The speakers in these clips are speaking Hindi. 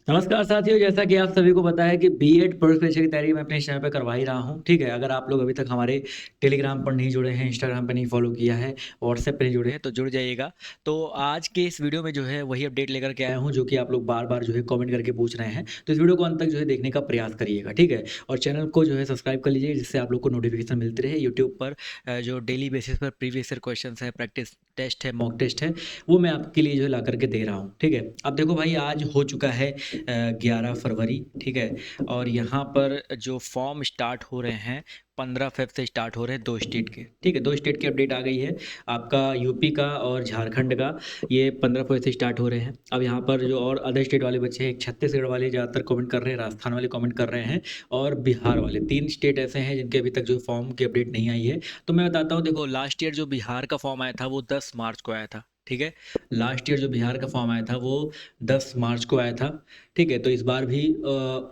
नमस्कार साथियों, जैसा कि आप सभी को पता है कि बीएड प्रवेश परीक्षा की तैयारी मैं अपने इस चैनल पे करवा ही रहा हूँ, ठीक है। अगर आप लोग अभी तक हमारे टेलीग्राम पर नहीं जुड़े हैं, इंस्टाग्राम पे नहीं फॉलो किया है, व्हाट्सएप पे नहीं जुड़े हैं तो जुड़ जाइएगा। तो आज के इस वीडियो में जो है वही अपडेट लेकर के आया हूँ जो कि आप लोग बार-बार जो है कमेंट करके पूछ रहे हैं। तो इस वीडियो को अंत तक जो है देखने का प्रयास करिएगा, ठीक है। और चैनल को जो है सब्सक्राइब कर लीजिए जिससे आप लोग को नोटिफिकेशन मिलती रहे। यूट्यूब पर जो डेली बेसिस पर प्रीवियस ईयर क्वेश्चंस है, प्रैक्टिस टेस्ट है, मॉक टेस्ट है, वो मैं आपके लिए जो है ला करके दे रहा हूँ, ठीक है। अब देखो भाई, आज हो चुका है 11 फरवरी, ठीक है। और यहाँ पर जो फॉर्म स्टार्ट हो रहे हैं 15 फेब से स्टार्ट हो रहे हैं 2 स्टेट के, ठीक है। 2 स्टेट की अपडेट आ गई है, आपका यूपी का और झारखंड का। ये 15 फरवरी से स्टार्ट हो रहे हैं। अब यहाँ पर जो और अदर स्टेट वाले बच्चे हैं, एक छत्तीसगढ़ वाले ज़्यादातर कमेंट कर रहे हैं, राजस्थान वाले कमेंट कर रहे हैं और बिहार वाले, 3 स्टेट ऐसे हैं जिनके अभी तक जो फॉर्म की अपडेट नहीं आई है। तो मैं बताता हूँ, देखो लास्ट ईयर जो बिहार का फॉर्म आया था वो 10 मार्च को आया था, ठीक है। लास्ट ईयर जो बिहार का फॉर्म आया था वो 10 मार्च को आया था, ठीक है। तो इस बार भी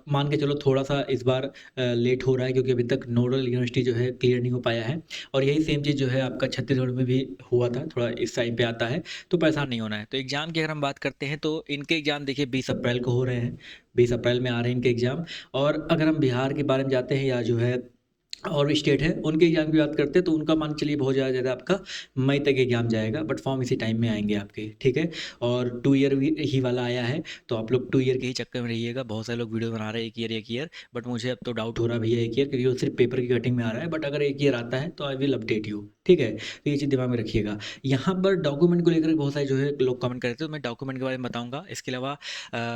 मान के चलो थोड़ा-सा इस बार लेट हो रहा है क्योंकि अभी तक नोडल यूनिवर्सिटी जो है क्लियर नहीं हो पाया है। और यही सेम चीज़ जो है आपका छत्तीसगढ़ में भी हुआ था, थोड़ा इस टाइम पे आता है, तो परेशान नहीं होना है। तो एग्ज़ाम की अगर हम बात करते हैं तो इनके एग्ज़ाम देखिए 20 अप्रैल को हो रहे हैं, 20 अप्रैल में आ रहे हैं इनके एग्ज़ाम। और अगर हम बिहार के बारे में जाते हैं या जो है और भी स्टेट है, उनके एग्ज़ाम की बात करते हैं तो उनका मान के चलिए बहुत ज़्यादा आपका मई तक एग्ज़ाम जाएगा, बट फॉर्म इसी टाइम में आएँगे आपके, ठीक है। और 2 ईयर भी ही वाला आया है, तो आप लोग 2 ईयर के ही चक्कर में रहिएगा। बहुत सारे लोग वीडियो बना रहे हैं 1 ईयर, बट मुझे अब तो डाउट हो रहा है भैया 1 ईयर, क्योंकि वो सिर्फ़ पेपर की कटिंग में आ रहा है। बट अगर 1 ईयर आता है तो आई विल अपडेट यू, ठीक है। तो ये चीज़ दिमाग में रखिएगा। यहाँ पर डॉक्यूमेंट को लेकर बहुत सारे जो है लोग कमेंट कर रहे थे, तो मैं डॉक्यूमेंट के बारे में बताऊँगा। इसके अलावा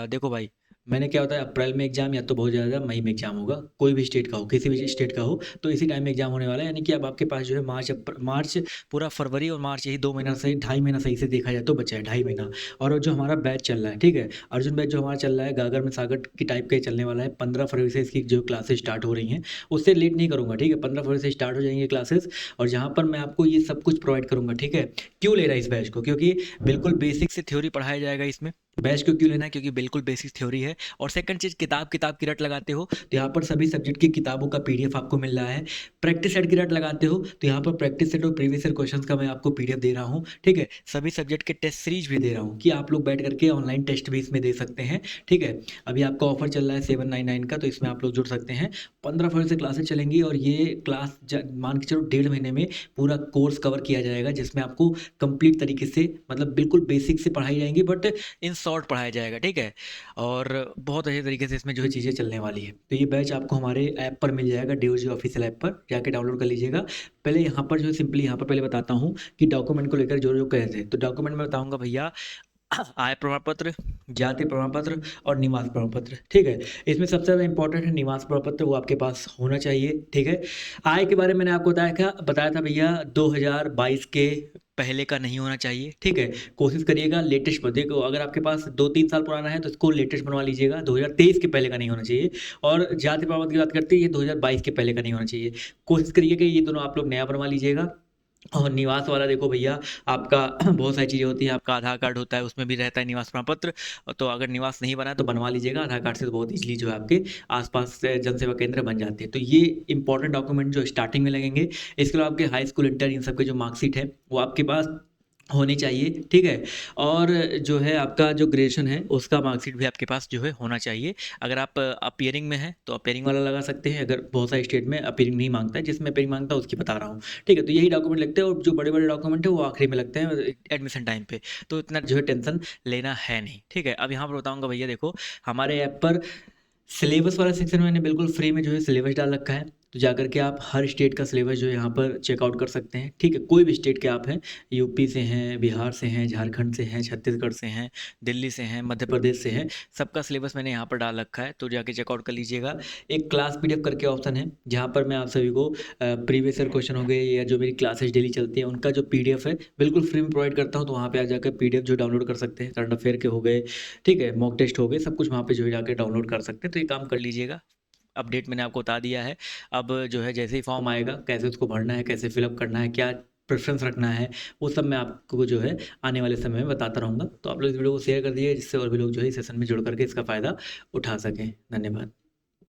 देखो भाई, मैंने क्या होता है, अप्रैल में एग्ज़ाम या तो बहुत ज़्यादा मई में एग्ज़ाम होगा, कोई भी स्टेट का हो, किसी भी स्टेट का हो, तो इसी टाइम में एग्ज़ाम होने वाला है। यानी कि अब आपके पास जो है मार्च, पूरा फरवरी और मार्च, यही 2 महीना से ढाई महीना सही से देखा जाए तो बचा है, ढाई महीना। और जो हमारा बैच चल रहा है, ठीक है, अर्जुन बैच जो हमारा चल रहा है गागर में सागर की टाइप का ही चलने वाला है। 15 फरवरी से इसकी जो क्लासेस स्टार्ट हो रही हैं, उससे लेट नहीं करूँगा, ठीक है। 15 फरवरी से स्टार्ट हो जाएँगी क्लासेस और जहाँ पर मैं आपको ये सब कुछ प्रोवाइड करूँगा, ठीक है। क्यों ले रहा है इस बैच को? क्योंकि बिल्कुल बेसिक से थ्योरी पढ़ाया जाएगा इसमें। बैच को क्यों लेना है? क्योंकि बिल्कुल बेसिक थ्योरी है। और सेकंड चीज़, किताब की रट लगाते हो तो यहाँ पर सभी सब्जेक्ट की किताबों का पीडीएफ आपको मिल रहा है। प्रैक्टिस सेट की रट लगाते हो तो यहाँ पर प्रैक्टिस सेट और प्रीवियस ईयर क्वेश्चंस का मैं आपको पीडीएफ दे रहा हूँ, ठीक है। सभी सब्जेक्ट के टेस्ट सीरीज भी दे रहा हूँ कि आप लोग बैठ करके ऑनलाइन टेस्ट भी इसमें दे सकते हैं, ठीक है। अभी आपका ऑफर चल रहा है 799 का, तो इसमें आप लोग जुड़ सकते हैं। 15 फरवरी से क्लासेस चलेंगी और ये क्लास मान के चलो 1.5 महीने में पूरा कोर्स कवर किया जाएगा, जिसमें आपको कंप्लीट तरीके से, मतलब बिल्कुल बेसिक से पढ़ाई जाएंगी, बट इन शॉर्ट पढ़ाया जाएगा, ठीक है। और बहुत अच्छे तरीके से इसमें जो है चीज़ें चलने वाली है। तो ये बैच आपको हमारे ऐप पर मिल जाएगा, डीओजी ऑफिशियल ऐप पर जाके डाउनलोड कर लीजिएगा। पहले यहाँ पर जो है सिंपली यहाँ पर पहले बताता हूँ कि डॉक्यूमेंट को लेकर जो जो कहे थे, तो डॉक्यूमेंट में बताऊँगा भैया, आय प्रमाण पत्र, जाति प्रमाण पत्र और निवास प्रमाण पत्र, ठीक है। इसमें सबसे ज़्यादा इंपॉर्टेंट है निवास प्रमाण पत्र, वो आपके पास होना चाहिए, ठीक है। आय के बारे में मैंने आपको बताया था भैया, 2022 के पहले का नहीं होना चाहिए, ठीक है। कोशिश करिएगा लेटेस्ट पर, देखो अगर आपके पास 2-3 साल पुराना है तो इसको लेटेस्ट बनवा लीजिएगा, 2023 के पहले का नहीं होना चाहिए। और जाति प्रमाण पत्र की बात करते हैं, ये 2022 के पहले का नहीं होना चाहिए। कोशिश करिए कि ये दोनों आप लोग नया बनवा लीजिएगा। और निवास वाला देखो भैया, आपका बहुत सारी चीज़ें होती हैं, आपका आधार कार्ड होता है, उसमें भी रहता है निवास प्रमाण पत्र। तो अगर निवास नहीं बना है तो बनवा लीजिएगा, आधार कार्ड से तो बहुत ईज़िली जो है आपके आस-पास से जनसेवा केंद्र बन जाते हैं। तो ये इंपॉर्टेंट डॉक्यूमेंट जो स्टार्टिंग में लगेंगे। इसके अलावा आपके हाई स्कूल, इंटर, इन सब के जो मार्कशीट है वो आपके पास होनी चाहिए, ठीक है। और जो है आपका जो ग्रेजुएशन है उसका मार्कशीट भी आपके पास जो है होना चाहिए। अगर आप अपीयरिंग में हैं तो अपीयरिंग वाला लगा सकते हैं, अगर बहुत सारे स्टेट में अपीयरिंग नहीं मांगता है, जिसमें अपीयरिंग मांगता है उसकी बता रहा हूँ, ठीक है। तो यही डॉक्यूमेंट लगते हैं और जो बड़े-बड़े डॉक्यूमेंट है वो आखिरी में लगते हैं एडमिशन टाइम पे। तो इतना जो है टेंशन लेना है नहीं, ठीक है। अब यहाँ पर बताऊँगा भैया, देखो हमारे ऐप पर सिलेबस वाला सेक्शन में मैंने बिल्कुल फ्री में जो है सिलेबस डाल रखा है। तो जाकर के आप हर स्टेट का सिलेबस जो है यहाँ पर चेकआउट कर सकते हैं, ठीक है। कोई भी स्टेट के आप हैं, यूपी से हैं, बिहार से हैं, झारखंड से हैं, छत्तीसगढ़ से हैं, दिल्ली से हैं, मध्य प्रदेश से हैं, सबका सिलेबस मैंने यहाँ पर डाल रखा है, तो जाके चेकआउट कर लीजिएगा। एक क्लास पीडीएफ करके ऑप्शन है, जहाँ पर मैं आप सभी को प्रीवियस ईयर क्वेश्चन हो गए या जो मेरी क्लासेस डेली चलती हैं उनका जो पीडीएफ है बिल्कुल फ्री में प्रोवाइड करता हूँ। तो वहाँ पे आ जाकर पीडीएफ जो डाउनलोड कर सकते हैं, करंट अफेयर के हो गए, ठीक है, मॉक टेस्ट हो गए, सब कुछ वहाँ पे जो है जाके डाउनलोड कर सकते हैं। तो ये काम कर लीजिएगा। अपडेट मैंने आपको बता दिया है। अब जो है जैसे ही फॉर्म आएगा, कैसे उसको भरना है, कैसे फिलअप करना है, क्या प्रेफ़रेंस रखना है, वो सब मैं आपको जो है आने वाले समय में बताता रहूँगा। तो आप लोग इस वीडियो को शेयर कर दीजिए जिससे और भी लोग जो है इस सेशन में जुड़ करके इसका फ़ायदा उठा सकें। धन्यवाद।